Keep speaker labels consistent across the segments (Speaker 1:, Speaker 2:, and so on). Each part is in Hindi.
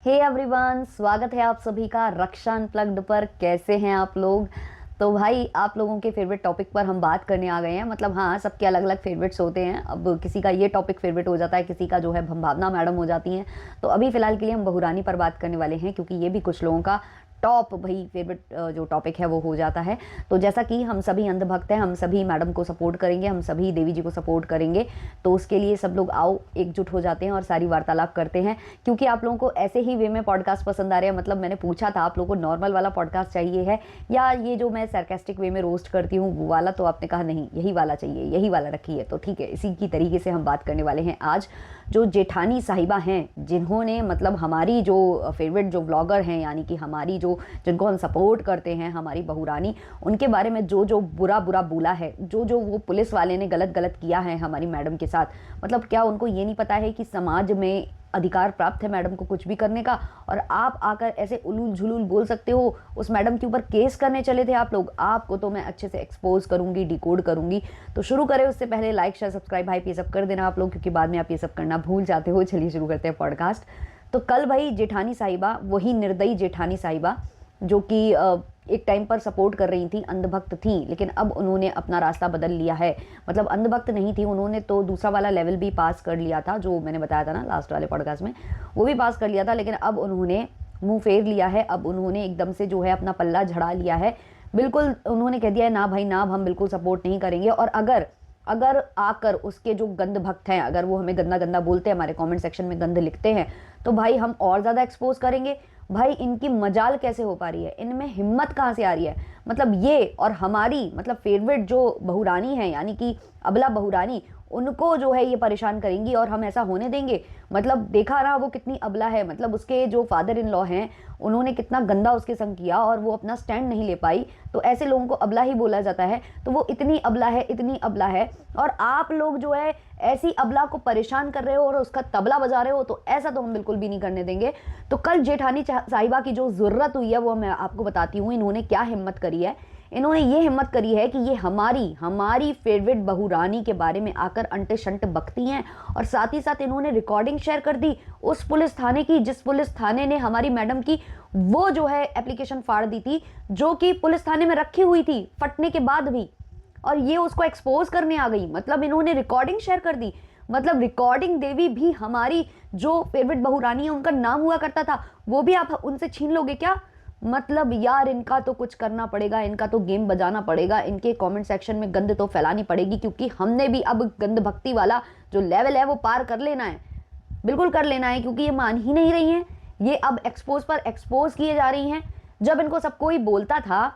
Speaker 1: हे एवरीवन, स्वागत है आप सभी का रक्षा अनप्लग्ड पर। कैसे हैं आप लोग? तो भाई आप लोगों के फेवरेट टॉपिक पर हम बात करने आ गए हैं। मतलब हाँ, सबके अलग अलग फेवरेट्स होते हैं। अब किसी का ये टॉपिक फेवरेट हो जाता है, किसी का जो है भावना मैडम हो जाती हैं। तो अभी फिलहाल के लिए हम बहुरानी पर बात करने वाले हैं, क्योंकि ये भी कुछ लोगों का टॉप भाई फेवरेट जो टॉपिक है वो हो जाता है। तो जैसा कि हम सभी अंधभक्त हैं, हम सभी मैडम को सपोर्ट करेंगे, हम सभी देवी जी को सपोर्ट करेंगे। तो उसके लिए सब लोग आओ एकजुट हो जाते हैं और सारी वार्तालाप करते हैं, क्योंकि आप लोगों को ऐसे ही वे में पॉडकास्ट पसंद आ रहे हैं। मतलब मैंने पूछा था आप लोगों को नॉर्मल वाला पॉडकास्ट चाहिए है या ये जो मैं सरकास्टिक वे में रोस्ट करती हूँ वो वाला, तो आपने कहा नहीं यही वाला चाहिए, यही वाला रखिए। तो ठीक है, इसी की तरीके से हम बात करने वाले हैं आज। जो जेठानी साहिबा हैं, जिन्होंने मतलब हमारी जो फेवरेट जो व्लॉगर हैं, यानी कि हमारी जो जिनको हम सपोर्ट करते हैं, हमारी बहुरानी, उनके बारे में जो जो बुरा बुरा बोला है, जो जो वो पुलिस वाले ने गलत गलत किया है हमारी मैडम के साथ। मतलब क्या उनको ये नहीं पता है कि समाज में अधिकार प्राप्त है मैडम को कुछ भी करने का, और आप आकर ऐसे उलूल झुलूल बोल सकते हो। उस मैडम के ऊपर केस करने चले थे आप लोग। आपको तो मैं अच्छे से एक्सपोज करूंगी, डिकोड करूंगी। तो शुरू करें उससे पहले लाइक शेयर सब्सक्राइब भाई ये सब कर देना आप लोग, क्योंकि बाद में आप ये सब करना भूल जाते हो। चलिए शुरू करते हैं पॉडकास्ट। तो कल भाई जेठानी साहिबा, वही निर्दयी जेठानी साहिबा जो कि एक टाइम पर सपोर्ट कर रही थी, अंधभक्त थी, लेकिन अब उन्होंने अपना रास्ता बदल लिया है। मतलब अंधभक्त नहीं थी, उन्होंने तो दूसरा वाला लेवल भी पास कर लिया था, जो मैंने बताया था ना लास्ट वाले पॉडकास्ट में, वो भी पास कर लिया था। लेकिन अब उन्होंने मुंह फेर लिया है। अब उन्होंने एकदम से जो है अपना पल्ला झड़ा लिया है। बिल्कुल उन्होंने कह दिया है ना भाई ना, हम बिल्कुल सपोर्ट नहीं करेंगे। और अगर अगर आकर उसके जो गंद भक्त हैं, अगर वो हमें गंदा गंदा बोलते हैं, हमारे कमेंट सेक्शन में गंद लिखते हैं, तो भाई हम और ज़्यादा एक्सपोज करेंगे। भाई इनकी मजाल कैसे हो पा रही है, इनमें हिम्मत कहाँ से आ रही है? मतलब ये और हमारी मतलब फेवरेट जो बहुरानी है, यानी कि अबला बहुरानी, उनको जो है ये परेशान करेंगी और हम ऐसा होने देंगे? मतलब देखा रहा वो कितनी अबला है। मतलब उसके जो फादर इन लॉ हैं, उन्होंने कितना गंदा उसके संग किया और वो अपना स्टैंड नहीं ले पाई। तो ऐसे लोगों को अबला ही बोला जाता है। तो वो इतनी अबला है, इतनी अबला है, और आप लोग जो है ऐसी अबला को परेशान कर रहे हो और उसका तबला बजा रहे हो। तो ऐसा तो हम बिल्कुल भी नहीं करने देंगे। तो कल जेठानी साहिबा की जो जरूरत हुई है वो मैं आपको बताती हूँ। इन्होंने क्या हिम्मत करी है। इन्होंने ये हिम्मत करी है कि ये हमारी फेवरेट बहुरानी के बारे में आकर अंटे शंट बकती हैं, और साथ ही साथ इन्होंने रिकॉर्डिंग शेयर कर दी उस पुलिस थाने की, जिस पुलिस थाने ने हमारी मैडम की वो जो है एप्लीकेशन फाड़ दी थी, जो कि पुलिस थाने में रखी हुई थी फटने के बाद भी, और ये उसको एक्सपोज करने आ गई। मतलब इन्होंने रिकॉर्डिंग शेयर कर दी। मतलब रिकॉर्डिंग देवी भी हमारी जो फेवरेट बहुरानी है, उनका नाम हुआ करता था, वो भी आप उनसे छीन लोगे क्या? मतलब यार इनका तो कुछ करना पड़ेगा, इनका तो गेम बजाना पड़ेगा, इनके कमेंट सेक्शन में गंद तो फैलानी पड़ेगी, क्योंकि हमने भी अब गंद भक्ति वाला जो लेवल है वो पार कर लेना है, बिल्कुल कर लेना है। क्योंकि ये मान ही नहीं रही हैं, ये अब एक्सपोज पर एक्सपोज किए जा रही हैं। जब इनको सब कोई बोलता था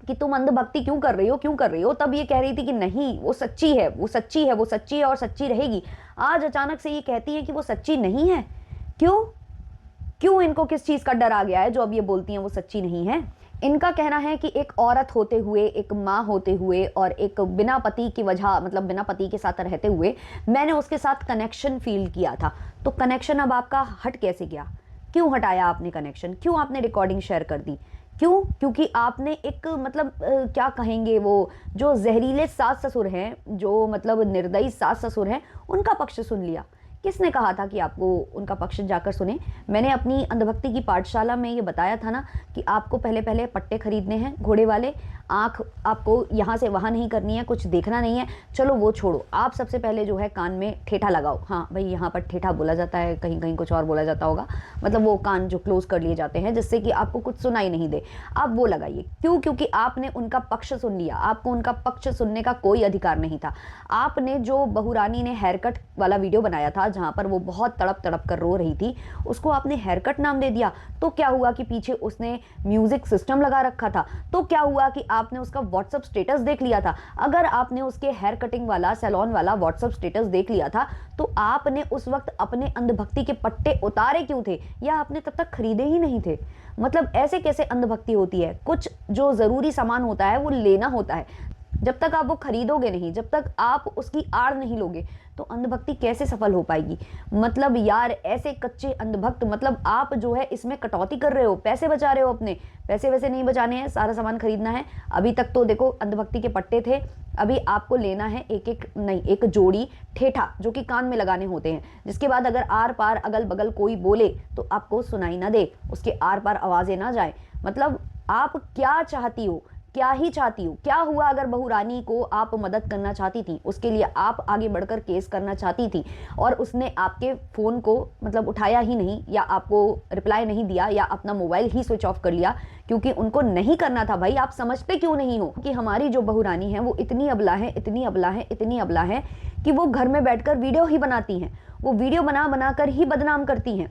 Speaker 1: कि तुम अंधभक्ति क्यों कर रही हो, क्यों कर रही हो, तब ये कह रही थी कि नहीं वो सच्ची है, वो सच्ची है, वो सच्ची है और सच्ची रहेगी। आज अचानक से ये कहती है कि वो सच्ची नहीं है। क्यों? क्यों इनको किस चीज का डर आ गया है जो अब ये बोलती हैं वो सच्ची नहीं है? इनका कहना है कि एक औरत होते हुए, एक माँ होते हुए, और एक बिना पति की वजह, मतलब बिना पति के साथ रहते हुए मैंने उसके साथ कनेक्शन फील किया था। तो कनेक्शन अब आपका हट कैसे गया? क्यों हटाया आपने कनेक्शन? क्यों आपने रिकॉर्डिंग शेयर कर दी? क्यों? क्योंकि आपने एक मतलब क्या कहेंगे, वो जो जहरीले सास ससुर हैं, जो मतलब निर्दयी सास ससुर हैं, उनका पक्ष सुन लिया। किसने कहा था कि आपको उनका पक्ष जाकर सुने? मैंने अपनी अंधभक्ति की पाठशाला में ये बताया था ना कि आपको पहले पहले पट्टे खरीदने हैं घोड़े वाले। आंख आपको यहाँ से वहाँ नहीं करनी है, कुछ देखना नहीं है। चलो वो छोड़ो, आप सबसे पहले जो है कान में ठेठा लगाओ। हाँ भाई, यहाँ पर ठेठा बोला जाता है, कहीं कहीं कुछ और बोला जाता होगा। मतलब वो कान जो क्लोज कर लिए जाते हैं जिससे कि आपको कुछ सुनाई नहीं दे, आप वो लगाइए। क्यों? क्योंकि आपने उनका पक्ष सुन लिया। आपको उनका पक्ष सुनने का कोई अधिकार नहीं था। आपने जो बहुरानी ने हेयर कट वाला वीडियो बनाया था, जहां पर वो बहुत तड़प तड़प कर रो रही थी, उसको आपने हेयर कट नाम दे दिया। तो क्या हुआ कि पीछे उसने म्यूजिक सिस्टम लगा रखा था? तो क्या हुआ कि आपने उसका व्हाट्सएप स्टेटस देख लिया था? अगर आपने उसके हेयर कटिंग वाला, सैलून वाला व्हाट्सएप स्टेटस देख लिया था, तो आपने उस वक्त अपने अंधभक्ति के पट्टे उतारे क्यों थे? या आपने तब तक खरीदे ही नहीं थे? मतलब ऐसे कैसे अंधभक्ति होती है? कुछ जो जरूरी सामान होता है वो लेना होता है। जब तक आप वो खरीदोगे नहीं, जब तक आप उसकी आड़ नहीं लोगे, तो अंधभक्ति कैसे सफल हो पाएगी। मतलब यार ऐसे कच्चे अंधभक्त, मतलब आप जो है इसमें कटौती कर रहे हो, पैसे बचा रहे हो अपने। पैसे वैसे नहीं बचाने हैं, सारा सामान खरीदना है। अभी तक तो देखो अंधभक्ति के पट्टे थे, अभी आपको लेना है एक एक नहीं, एक जोड़ी ठेठा जो कि कान में लगाने होते हैं, जिसके बाद अगर आर पार अगल बगल कोई बोले तो आपको सुनाई ना दे, उसके आर पार आवाजें ना जाए। मतलब आप क्या चाहती हो, क्या ही चाहती हो। क्या हुआ अगर बहू रानी को आप मदद करना चाहती थी, उसके लिए आप आगे बढ़कर केस करना चाहती थी और उसने आपके फोन को मतलब उठाया ही नहीं, या आपको रिप्लाई नहीं दिया, या अपना मोबाइल ही स्विच ऑफ कर लिया, क्योंकि उनको नहीं करना था। भाई आप समझते क्यों नहीं हो कि हमारी जो बहू रानी है वो इतनी अबला है, इतनी अबला है, इतनी अबला है कि वो घर में बैठकर वीडियो ही बनाती हैं। वो वीडियो बना बनाकर ही बदनाम करती हैं,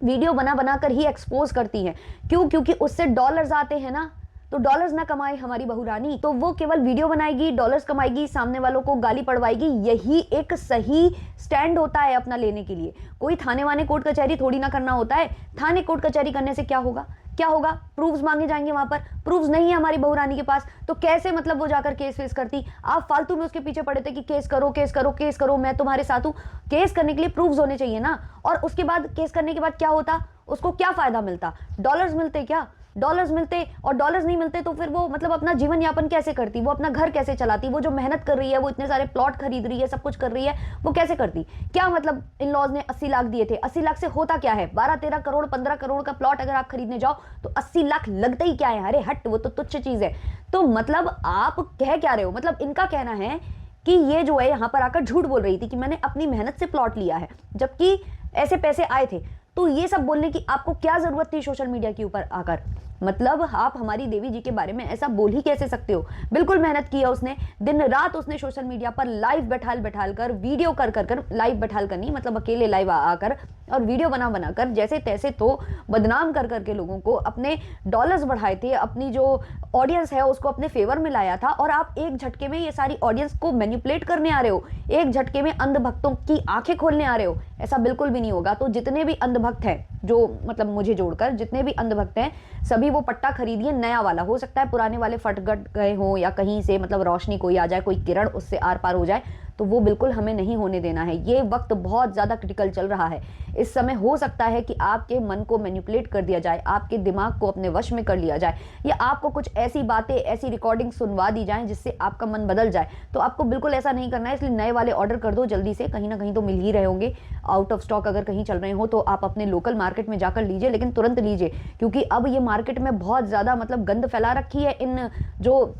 Speaker 1: वीडियो बना बनाकर ही एक्सपोज करती हैं। क्यों? क्योंकि उससे डॉलर्स आते हैं ना। तो डॉलर्स ना कमाए हमारी बहू रानी तो वो केवल वीडियो बनाएगी, डॉलर्स कमाएगी, सामने वालों को गाली पड़वाएगी। यही एक सही स्टैंड होता है अपना लेने के लिए। कोई थाने वाने कोर्ट कचहरी थोड़ी ना करना होता है। थाने कोर्ट कचहरी करने से क्या होगा, क्या होगा? प्रूफ्स मांगे जाएंगे, वहां पर प्रूफ्स नहीं है हमारी बहू रानी के पास, तो कैसे मतलब वो जाकर केस फेस करती। आप फालतू में उसके पीछे पड़े थे कि केस करो, केस करो, केस करो, मैं तुम्हारे साथ हूं। केस करने के लिए प्रूफ्स होने चाहिए ना। और उसके बाद केस करने के बाद क्या होता, उसको क्या फायदा मिलता? डॉलर्स मिलते क्या? डॉलर्स मिलते, और डॉलर्स नहीं मिलते तो फिर वो मतलब अपना जीवन यापन कैसे करती, वो अपना घर कैसे चलाती, वो जो मेहनत कर रही है, वो इतने सारे प्लॉट खरीद रही है, सब कुछ कर रही है, वो कैसे करती? क्या मतलब इन लॉज ने 80 लाख दिए थे, 80 लाख से होता क्या है? 12-13 करोड़ 15 करोड़ का प्लॉट अगर आप खरीदने जाओ तो 80 लाख लगता ही क्या है? अरे हट, वो तो तुच्छ चीज है। तो मतलब आप कह क्या रहे हो? मतलब इनका कहना है कि ये जो है यहाँ पर आकर झूठ बोल रही थी कि मैंने अपनी मेहनत से प्लॉट लिया है, जबकि ऐसे पैसे आए थे। तो ये सब बोलने की आपको क्या जरूरत थी सोशल मीडिया के ऊपर आकर? मतलब आप हमारी देवी जी के बारे में ऐसा बोल ही कैसे सकते हो? बिल्कुल मेहनत किया उसने, दिन रात उसने सोशल मीडिया पर लाइव बैठाल बैठाल कर, वीडियो कर कर कर, लाइव बैठाल कर नहीं मतलब अकेले लाइव आकर और वीडियो बना बना कर जैसे तैसे तो बदनाम कर करके लोगों को, अपने डॉलर्स बढ़ाए थे, अपनी जो ऑडियंस है उसको अपने फेवर में लाया था। और आप एक झटके में ये सारी ऑडियंस को मैनिपुलेट करने आ रहे हो, एक झटके में अंधभक्तों की आंखें खोलने आ रहे हो। ऐसा बिल्कुल भी नहीं होगा। तो जितने भी अंधभक्त हैं, जो मतलब मुझे जोड़कर जितने भी अंधभक्त हैं, सभी वो पट्टा खरीदिए नया वाला। हो सकता है पुराने वाले फट गट गए हों, या कहीं से मतलब रोशनी कोई आ जाए, कोई किरण उससे आर पार हो जाए, तो वो बिल्कुल हमें नहीं होने देना है। ये वक्त बहुत ज्यादा क्रिटिकल चल रहा है। इस समय हो सकता है कि आपके मन को मैनिपुलेट कर दिया जाए, आपके दिमाग को अपने वश में कर लिया जाए, या आपको कुछ ऐसी बातें, ऐसी रिकॉर्डिंग सुनवा दी जाए जिससे आपका मन बदल जाए। तो आपको बिल्कुल ऐसा नहीं करना है, इसलिए नए वाले ऑर्डर कर दो जल्दी से। कहीं ना कहीं तो मिल ही रहे होंगे, आउट ऑफ स्टॉक अगर कहीं चल रहे हो तो आप अपने लोकल मार्केट में जाकर लीजिए, लेकिन तुरंत लीजिए, क्योंकि अब ये मार्केट में बहुत ज्यादा मतलब गंद फैला रखी है। इन जो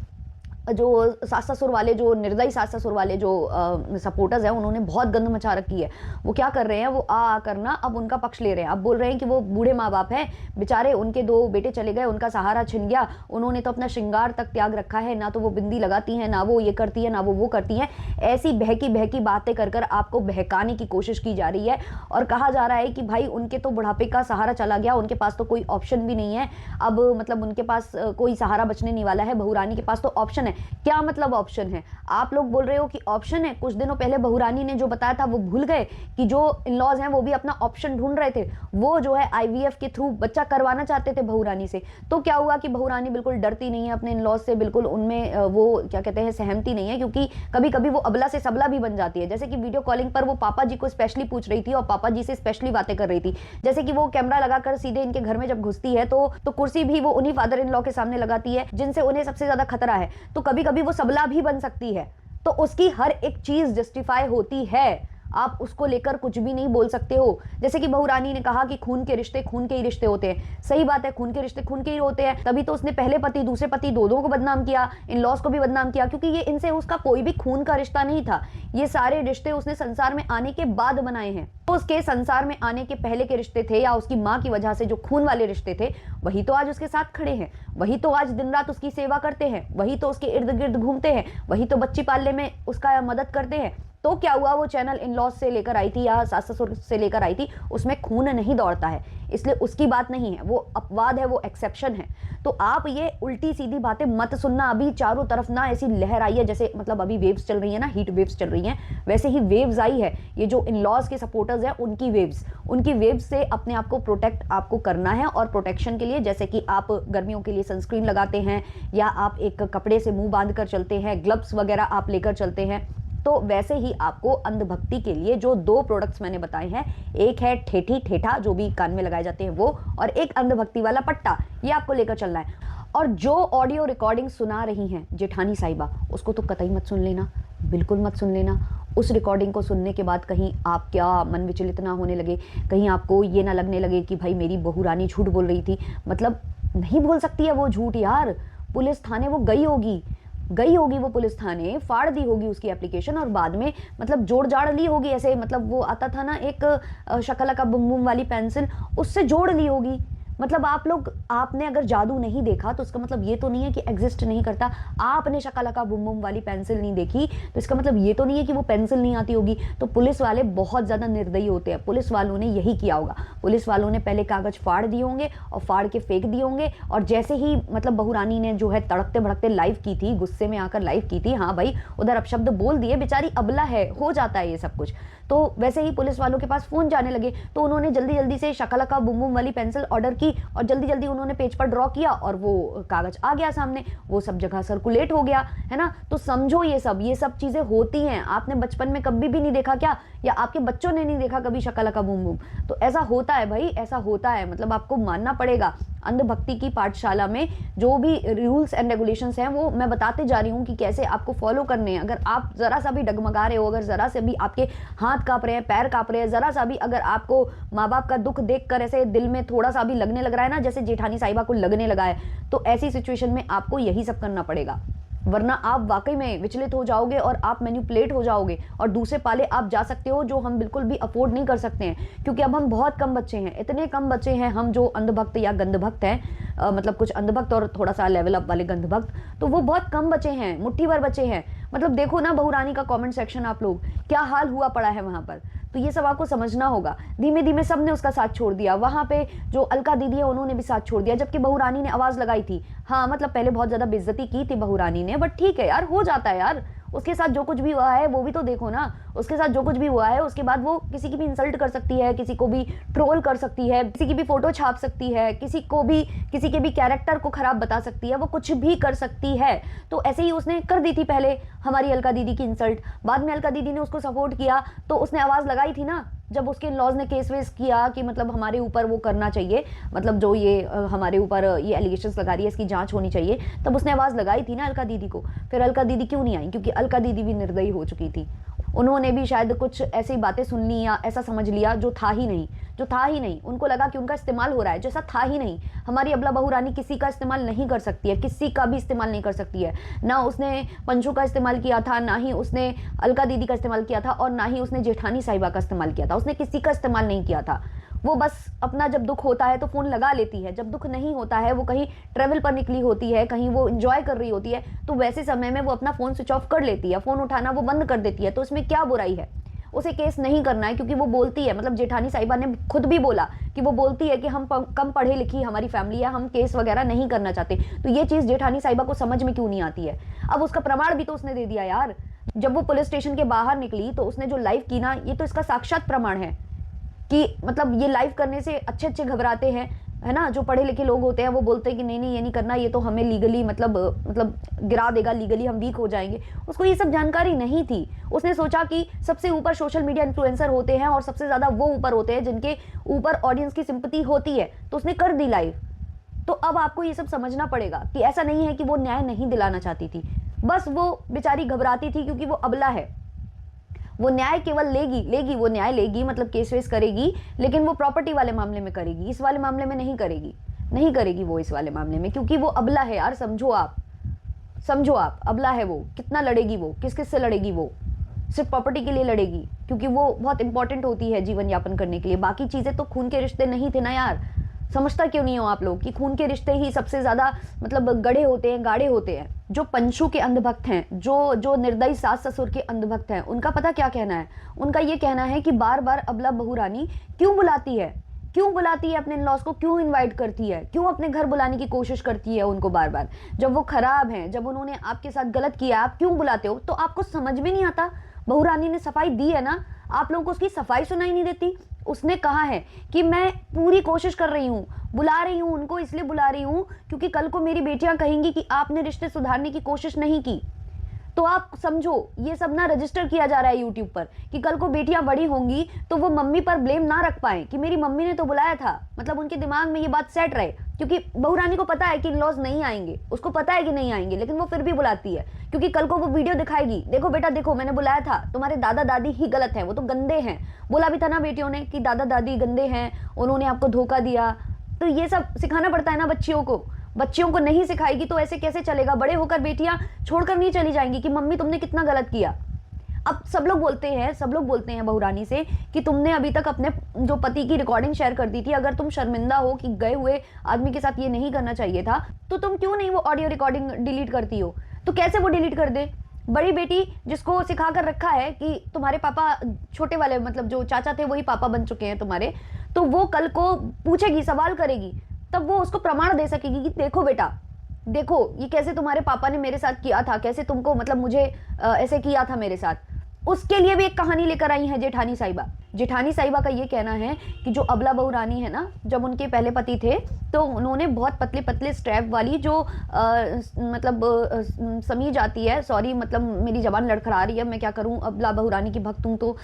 Speaker 1: सास ससुर वाले, जो निर्दयी सास ससुर वाले जो सपोर्टर्स हैं, उन्होंने बहुत गंद मचा रखी है। वो क्या कर रहे हैं, वो आ करना अब उनका पक्ष ले रहे हैं। अब बोल रहे हैं कि वो बूढ़े माँ बाप हैं बेचारे, उनके 2 बेटे चले गए, उनका सहारा छिन गया, उन्होंने तो अपना श्रृंगार तक त्याग रखा है, ना तो वो बिंदी लगाती हैं, ना वो ये करती है, ना वो करती हैं। ऐसी बहकी बहकी बातें कर कर आपको बहकाने की कोशिश की जा रही है, और कहा जा रहा है कि भाई उनके तो बुढ़ापे का सहारा चला गया, उनके पास तो कोई ऑप्शन भी नहीं है अब, मतलब उनके पास कोई सहारा बचने नहीं वाला है। बहू रानी के पास तो ऑप्शन है। क्या मतलब ऑप्शन है? आप लोग बोल रहे हो कि ऑप्शन है। कुछ दिनों पहले बहू रानी ने जो बताया था वो भूल गए कि जो इन-लॉज हैं वो भी अपना ऑप्शन ढूंढ रहे थे। वो जो है आईवीएफ के थ्रू बच्चा करवाना चाहते थे बहू रानी से। तो क्या हुआ कि बहू रानी बिल्कुल डरती नहीं है अपने इन-लॉज से, बिल्कुल उनमें वो क्या कहते हैं सहमति नहीं है, क्योंकि कभी कभी वो अबला से सबला भी बन जाती है। जैसे कि वीडियो कॉलिंग पर वो पापा जी को स्पेशली पूछ रही थी और पापा जी से स्पेशली बातें कर रही थी। जैसे कि वो कैमरा लगाकर सीधे इनके घर में जब घुसती है तो कुर्सी भी वो उन्हीं फादर इन लॉ के सामने लगाती है जिनसे उन्हें सबसे ज्यादा खतरा है। तो कभी कभी वो सबला भी बन सकती है, तो उसकी हर एक चीज जस्टिफाई होती है। आप उसको लेकर कुछ भी नहीं बोल सकते हो। जैसे कि बहू रानी ने कहा कि खून के रिश्ते खून के ही रिश्ते होते हैं। सही बात है, खून के रिश्ते खून के ही होते हैं। तभी तो उसने पहले पति, दूसरे पति, दो को बदनाम किया, इन लॉज को भी बदनाम किया, क्योंकि ये इनसे उसका कोई भी खून का रिश्ता नहीं था। ये सारे रिश्ते उसने संसार में आने के बाद बनाए हैं। तो उसके संसार में आने के पहले के रिश्ते थे, या उसकी माँ की वजह से जो खून वाले रिश्ते थे, वही तो आज उसके साथ खड़े हैं, वही तो आज दिन रात उसकी सेवा करते हैं, वही तो उसके इर्द गिर्द घूमते हैं, वही तो बच्ची पालने में उसका मदद करते हैं। तो क्या हुआ, वो चैनल इन लॉज से लेकर आई थी या सास ससुर से लेकर आई थी, उसमें खून नहीं दौड़ता है। इसलिए उसकी बात नहीं है, वो अपवाद है, वो एक्सेप्शन है। तो आप ये उल्टी सीधी बातें मत सुनना। अभी चारों तरफ ना ऐसी लहर आई है, जैसे मतलब अभी वेव्स चल रही है ना, हीट वेव्स चल रही हैं, वैसे ही वेव्स आई है। ये जो इन लॉज के सपोर्टर्स हैं उनकी वेव्स से अपने आप को प्रोटेक्ट आपको करना है। और प्रोटेक्शन के लिए जैसे कि आप गर्मियों के लिए सनस्क्रीन लगाते हैं, या आप एक कपड़े से मुंह बांध कर चलते हैं, ग्लव्स वगैरह आप लेकर चलते हैं, तो वैसे ही आपको अंधभक्ति के लिए जो 2 प्रोडक्ट्स मैंने बताए हैं, एक है ठेठी ठेठा जो भी कान में लगाए जाते हैं वो, और एक अंधभक्ति वाला पट्टा, ये आपको लेकर चलना है। और जो ऑडियो रिकॉर्डिंग सुना रही हैं जेठानी साहिबा, उसको तो कतई मत सुन लेना, बिल्कुल मत सुन लेना। उस रिकॉर्डिंग को सुनने के बाद कहीं आप क्या मन विचलित ना होने लगे, कहीं आपको ये ना लगने लगे कि भाई मेरी बहू रानी झूठ बोल रही थी। मतलब नहीं बोल सकती है वो झूठ यार, पुलिस थाने वो गई होगी वो पुलिस थाने, फाड़ दी होगी उसकी एप्लीकेशन, और बाद में मतलब जोड़ जाड़ ली होगी। ऐसे मतलब वो आता था ना एक शकला बुम बुम वाली पेंसिल, उससे जोड़ ली होगी। मतलब आपने अगर जादू नहीं देखा तो इसका मतलब ये तो नहीं है कि एग्जिस्ट नहीं करता। आपने शकला बुम बुम वाली पेंसिल नहीं देखी तो इसका मतलब ये तो नहीं है कि वो पेंसिल नहीं आती होगी। तो पुलिस वाले बहुत ज्यादा निर्दयी होते हैं, पुलिस वालों ने यही किया होगा। पुलिस वालों ने पहले कागज फाड़ दिए होंगे और फाड़ के फेंक दिए होंगे, और जैसे ही मतलब बहू रानी ने जो है तड़कते भड़कते लाइव की थी, गुस्से में आकर लाइव की थी, हाँ भाई उधर अपशब्द बोल दिए, बेचारी अबला है, हो जाता है ये सब कुछ। तो वैसे ही पुलिस वालों के पास फोन जाने लगे, तो उन्होंने जल्दी जल्दी से शकला बुम बुम वाली पेंसिल ऑर्डर की, और जल्दी जल्दी उन्होंने पेज पर ड्रॉ किया, और वो कागज आ गया सामने, वो सब जगह सर्कुलेट हो गया, है ना। तो समझो ये सब चीजें होती हैं। आपने बचपन में कभी भी नहीं देखा क्या, या आपके बच्चों ने नहीं देखा कभी शकला बुम बुम? तो ऐसा होता है भाई, ऐसा होता है। मतलब आपको मानना पड़ेगा। अंधभक्ति की पाठशाला में जो भी रूल्स एंड रेगुलेशंस हैं वो मैं बताते जा रही हूँ कि कैसे आपको फॉलो करने हैं। अगर आप जरा सा भी डगमगा रहे हो, अगर जरा से भी आपके हाथ कांप रहे हैं, पैर कांप रहे हैं, जरा सा भी अगर आपको माँ बाप का दुख देखकर ऐसे दिल में थोड़ा सा भी लगने लग रहा है ना, जैसे जेठानी साहिबा को लगने लगा है, तो ऐसी सिचुएशन में आपको यही सब करना पड़ेगा, वरना आप वाकई में विचलित हो जाओगे और आप मैनिपुलेट हो जाओगे, और दूसरे पाले आप जा सकते हो जो हम बिल्कुल भी अफोर्ड नहीं कर सकते हैं। क्योंकि अब हम बहुत कम बच्चे हैं, इतने कम बच्चे हैं हम जो अंधभक्त या गंधभक्त हैं, मतलब कुछ अंधभक्त और थोड़ा सा लेवल अप वाले गंधभक्त, तो वो बहुत कम बचे हैं, मुट्ठी भर बचे हैं। मतलब देखो ना बहू रानी का कमेंट सेक्शन, आप लोग क्या हाल हुआ पड़ा है वहां पर। तो ये सब आपको समझना होगा। धीमे धीमे सबने उसका साथ छोड़ दिया। वहां पे जो अलका दीदी है उन्होंने भी साथ छोड़ दिया, जबकि बहू रानी ने आवाज लगाई थी। हाँ मतलब पहले बहुत ज्यादा बेइज्जती की थी बहू रानी ने, बट ठीक है यार, हो जाता है यार। उसके साथ जो कुछ भी हुआ है वो भी तो देखो ना, उसके साथ जो कुछ भी हुआ है उसके बाद वो किसी की भी इंसल्ट कर सकती है, किसी को भी ट्रोल कर सकती है, किसी की भी फोटो छाप सकती है, किसी के भी कैरेक्टर को खराब बता सकती है, वो कुछ भी कर सकती है। तो ऐसे ही उसने कर दी थी पहले हमारी अलका दीदी की इंसल्ट, बाद में अलका दीदी ने उसको सपोर्ट किया, तो उसने आवाज लगाई थी ना जब उसके लॉज ने केस वेस किया कि मतलब हमारे ऊपर वो करना चाहिए, मतलब जो ये हमारे ऊपर ये एलिगेशंस लगा रही है इसकी जांच होनी चाहिए, तब उसने आवाज लगाई थी ना अलका दीदी को। फिर अलका दीदी क्यों नहीं आई? क्योंकि अलका दीदी भी निर्दयी हो चुकी थी। उन्होंने भी शायद कुछ ऐसी बातें सुन ली या ऐसा समझ लिया जो था ही नहीं। उनको लगा कि उनका इस्तेमाल हो रहा है, जैसा था ही नहीं। हमारी अबला बहू रानी किसी का इस्तेमाल नहीं कर सकती है, किसी का भी इस्तेमाल नहीं कर सकती है। ना उसने पंचू का इस्तेमाल किया था, ना ही उसने अलका दीदी का इस्तेमाल किया था, और ना ही उसने जेठानी साहिबा का इस्तेमाल किया था। उसने किसी का इस्तेमाल नहीं किया था। वो बस अपना जब दुख होता है तो फोन लगा लेती है, जब दुख नहीं होता है वो कहीं ट्रेवल पर निकली होती है, कहीं वो एंजॉय कर रही होती है, तो वैसे समय में वो अपना फोन स्विच ऑफ कर लेती है, फोन उठाना वो बंद कर देती है। तो इसमें क्या बुराई है? उसे केस नहीं करना है, क्योंकि वो बोलती है, मतलब जेठानी साहिबा ने खुद भी बोला कि वो बोलती है कि हम कम पढ़े लिखी हमारी फैमिली है, हम केस वगैरह नहीं करना चाहते। तो ये चीज जेठानी साहिबा को समझ में क्यों नहीं आती है? अब उसका प्रमाण भी तो उसने दे दिया यार। जब वो पुलिस स्टेशन के बाहर निकली तो उसने जो लाइव की ना, ये तो इसका साक्षात प्रमाण है कि मतलब ये लाइव करने से अच्छे घबराते हैं, है ना। जो पढ़े लिखे लोग होते हैं वो बोलते हैं कि नहीं ये नहीं करना, ये तो हमें लीगली मतलब गिरा देगा, लीगली हम वीक हो जाएंगे। उसको ये सब जानकारी नहीं थी। उसने सोचा कि सबसे ऊपर सोशल मीडिया इन्फ्लुएंसर होते हैं और सबसे ज्यादा वो ऊपर होते हैं जिनके ऊपर ऑडियंस की सिंपैथी होती है, तो उसने कर दी लाइव। तो अब आपको ये सब समझना पड़ेगा कि ऐसा नहीं है कि वो न्याय नहीं दिलाना चाहती थी, बस वो बेचारी घबराती थी क्योंकि वो अबला है। वो न्याय केवल लेगी वो न्याय लेगी, मतलब केस वेस करेगी, लेकिन वो प्रॉपर्टी वाले मामले में करेगी, इस वाले मामले में नहीं करेगी वो इस वाले मामले में, क्योंकि वो अबला है यार। समझो आप अबला है। वो कितना लड़ेगी, वो किस से लड़ेगी? वो सिर्फ प्रॉपर्टी के लिए लड़ेगी, क्योंकि वो बहुत इंपॉर्टेंट होती है जीवन यापन करने के लिए। बाकी चीजें तो खून के रिश्ते नहीं थे ना यार। समझता क्यों नहीं हो आप लोग कि खून के रिश्ते ही सबसे ज्यादा मतलब गाढ़े होते हैं। जो पंचू के अंधभक्त हैं, जो निर्दयी सास ससुर के अंधभक्त हैं, उनका पता क्या कहना है? उनका ये कहना है कि बार बार अबला बहू रानी क्यों बुलाती है, क्यों बुलाती है अपने इन-लॉज को, क्यों इनवाइट करती है, क्यों अपने घर बुलाने की कोशिश करती है उनको बार बार। जब वो खराब हैं, जब उन्होंने आपके साथ गलत किया, आप क्यों बुलाते हो? तो आपको समझ में नहीं आता। बहू रानी ने सफाई दी है ना, आप लोगों को उसकी सफाई सुनाई नहीं देती। उसने कहा है कि मैं पूरी कोशिश कर रही हूँ, बुला रही हूँ उनको, इसलिए बुला रही हूँ क्योंकि कल को मेरी बेटियां कहेंगी कि आपने रिश्ते सुधारने की कोशिश नहीं की। तो आप समझो, ये सब ना रजिस्टर किया जा रहा है यूट्यूब पर कि कल को बेटियां बड़ी होंगी तो वो मम्मी पर ब्लेम ना रख पाए कि मेरी मम्मी ने तो बुलाया था। मतलब उनके दिमाग में ये बात सेट रहे, क्योंकि बहू रानी को पता है कि इन-लॉज नहीं आएंगे, उसको पता है कि नहीं आएंगे, लेकिन वो फिर भी बुलाती है क्योंकि कल को वो वीडियो दिखाएगी, देखो बेटा देखो मैंने बुलाया था, तुम्हारे दादा दादी ही गलत है, वो तो गंदे हैं। बोला भी था ना बेटियों ने कि दादा दादी गंदे हैं, उन्होंने आपको धोखा दिया। तो ये सब सिखाना पड़ता है ना बच्चियों को। बच्चियों को नहीं सिखाएगी तो ऐसे कैसे चलेगा? बड़े होकर बेटियां छोड़कर नहीं चली जाएंगी कि मम्मी तुमने कितना गलत किया। अब सब लोग बोलते हैं बहू रानी से कि तुमने अभी तक अपने जो पति की रिकॉर्डिंग शेयर कर दी थी, अगर तुम शर्मिंदा हो कि गए हुए आदमी के साथ ये नहीं करना चाहिए था तो तुम क्यों नहीं वो ऑडियो रिकॉर्डिंग डिलीट करती हो? तो कैसे वो डिलीट कर दे? बड़ी बेटी जिसको सिखा कर रखा है कि तुम्हारे पापा छोटे वाले, मतलब जो चाचा थे वही पापा बन चुके हैं तुम्हारे, तो वो कल को पूछेगी, सवाल करेगी, तब वो उसको प्रमाण दे सकेगी कि देखो बेटा देखो ये कैसे तुम्हारे पापा ने मेरे साथ किया था, कैसे तुमको मतलब मुझे ऐसे किया था मेरे साथ। उसके लिए भी एक कहानी लेकर आई है जेठानी साहिबा। जेठानी साहिबा का ये कहना है कि जो अबला बहू रानी है ना, जब उनके पहले पति थे तो उन्होंने बहुत पतले पतले स्ट्रैप वाली जो समीज आती है, सॉरी मतलब मेरी जबान लड़खड़ा रही है, मैं क्या करूं, अबला बहू रानी की भक्त हूं तो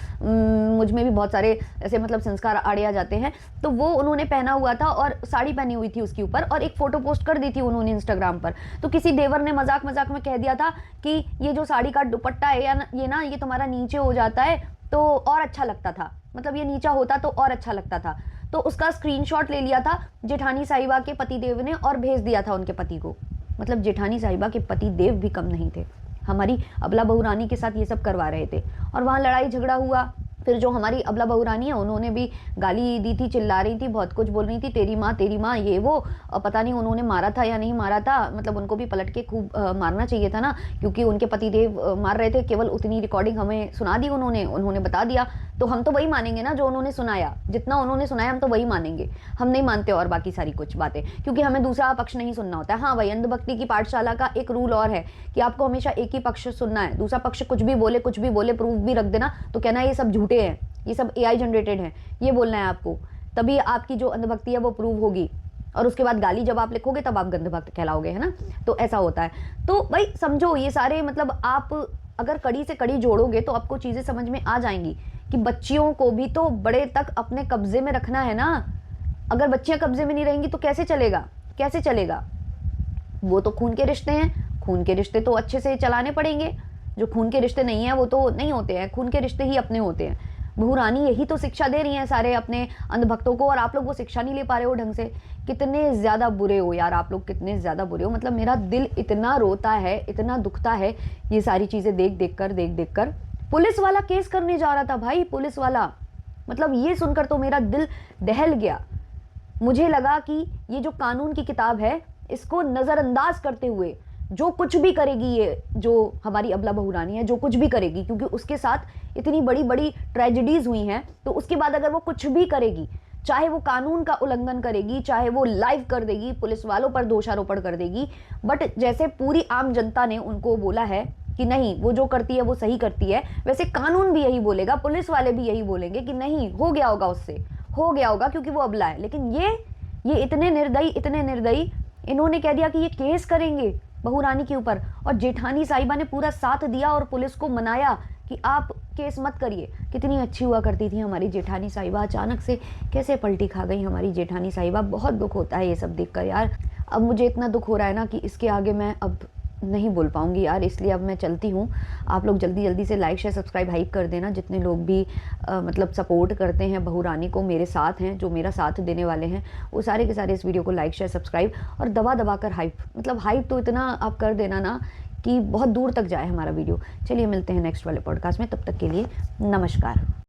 Speaker 1: मुझ में भी बहुत सारे ऐसे मतलब संस्कार आड़े आ जाते हैं। तो वो उन्होंने पहना हुआ था और साड़ी पहनी हुई थी उसके ऊपर, और एक फोटो पोस्ट कर दी थी उन्होंने इंस्टाग्राम पर। तो किसी देवर ने मजाक मजाक में कह दिया था कि ये जो साड़ी का दुपट्टा है ये तुम्हारा नीचे हो जाता है तो और अच्छा लगता था, मतलब ये नीचा होता तो और अच्छा लगता था। तो उसका स्क्रीनशॉट ले लिया था जेठानी साहिबा के पति देव ने और भेज दिया था उनके पति को। मतलब जेठानी साहिबा के पति देव भी कम नहीं थे, हमारी अबला बहू रानी के साथ ये सब करवा रहे थे। और वहाँ लड़ाई झगड़ा हुआ। फिर जो हमारी अबला बहू रानी है उन्होंने भी गाली दी थी, चिल्ला रही थी, बहुत कुछ बोल रही थी, तेरी माँ ये वो। और पता नहीं उन्होंने मारा था या नहीं मारा था, मतलब उनको भी पलट के खूब मारना चाहिए था ना, क्योंकि उनके पतिदेव मार रहे थे। केवल उतनी रिकॉर्डिंग हमें सुना दी उन्होंने बता दिया, तो हम तो वही मानेंगे ना जो उन्होंने सुनाया, जितना उन्होंने सुनाया हम तो वही मानेंगे, हम नहीं मानते और बाकी सारी कुछ बातें, क्योंकि हमें दूसरा पक्ष नहीं सुनना होता है। हाँ भाई, अंधभक्ति की पाठशाला का एक रूल और है कि आपको हमेशा एक ही पक्ष सुनना है, दूसरा पक्ष कुछ भी बोले प्रूफ भी रख देना तो कहना ये सब झूठे हैं, ये सब AI जनरेटेड है, ये बोलना है आपको, तभी आपकी जो अंधभक्ति है वो प्रूव होगी। और उसके बाद गाली जब आप लिखोगे तब आप गंधभक्त कहलाओगे, है ना। तो ऐसा होता है। तो भाई समझो, ये सारे मतलब आप अगर कड़ी से कड़ी जोड़ोगे तो आपको चीजें समझ में आ जाएंगी कि बच्चियों को भी तो बड़े तक अपने कब्जे में रखना है ना। अगर बच्चियां कब्जे में नहीं रहेंगी तो कैसे चलेगा? वो तो खून के रिश्ते हैं, खून के रिश्ते तो अच्छे से चलाने पड़ेंगे। जो खून के रिश्ते नहीं है वो तो नहीं होते हैं, खून के रिश्ते ही अपने होते हैं। बहू रानी यही तो शिक्षा दे रही हैं सारे अपने अंधभक्तों को, और आप लोग वो शिक्षा नहीं ले पा रहे हो ढंग से। कितने ज्यादा बुरे हो यार आप लोग, कितने ज्यादा बुरे हो। मतलब मेरा दिल इतना रोता है, इतना दुखता है ये सारी चीजें देख कर। पुलिस वाला केस करने जा रहा था भाई, पुलिस वाला, मतलब ये सुनकर तो मेरा दिल दहल गया। मुझे लगा कि ये जो कानून की किताब है इसको नजरअंदाज करते हुए जो कुछ भी करेगी, ये जो हमारी अबला बहू रानी है जो कुछ भी करेगी, क्योंकि उसके साथ इतनी बड़ी बड़ी ट्रेजेडीज हुई हैं, तो उसके बाद अगर वो कुछ भी करेगी, चाहे वो कानून का उल्लंघन करेगी, चाहे वो लाइव कर देगी, पुलिस वालों पर दोषारोपण कर देगी, बट जैसे पूरी आम जनता ने उनको बोला है कि नहीं वो जो करती है वो सही करती है, वैसे कानून भी यही बोलेगा, पुलिस वाले भी यही बोलेंगे कि नहीं हो गया होगा, उससे हो गया होगा क्योंकि वो अबला है। लेकिन ये इतने निर्दयी, इन्होंने कह दिया कि ये केस करेंगे बहू रानी के ऊपर, और जेठानी साहिबा ने पूरा साथ दिया और पुलिस को मनाया कि आप केस मत करिए। कितनी अच्छी हुआ करती थी हमारी जेठानी साहिबा, अचानक से कैसे पलटी खा गई हमारी जेठानी साहिबा। बहुत दुख होता है ये सब देखकर यार। अब मुझे इतना दुख हो रहा है ना कि इसके आगे मैं अब नहीं बोल पाऊंगी यार, इसलिए अब मैं चलती हूँ। आप लोग जल्दी से लाइक शेयर सब्सक्राइब हाइप कर देना, जितने लोग भी मतलब सपोर्ट करते हैं बहू रानी को, मेरे साथ हैं, जो मेरा साथ देने वाले हैं, वो सारे के सारे इस वीडियो को लाइक शेयर सब्सक्राइब और दबा कर हाइप, मतलब हाइप तो इतना आप कर देना ना कि बहुत दूर तक जाए हमारा वीडियो। चलिए मिलते हैं नेक्स्ट वाले पॉडकास्ट में, तब तक के लिए नमस्कार।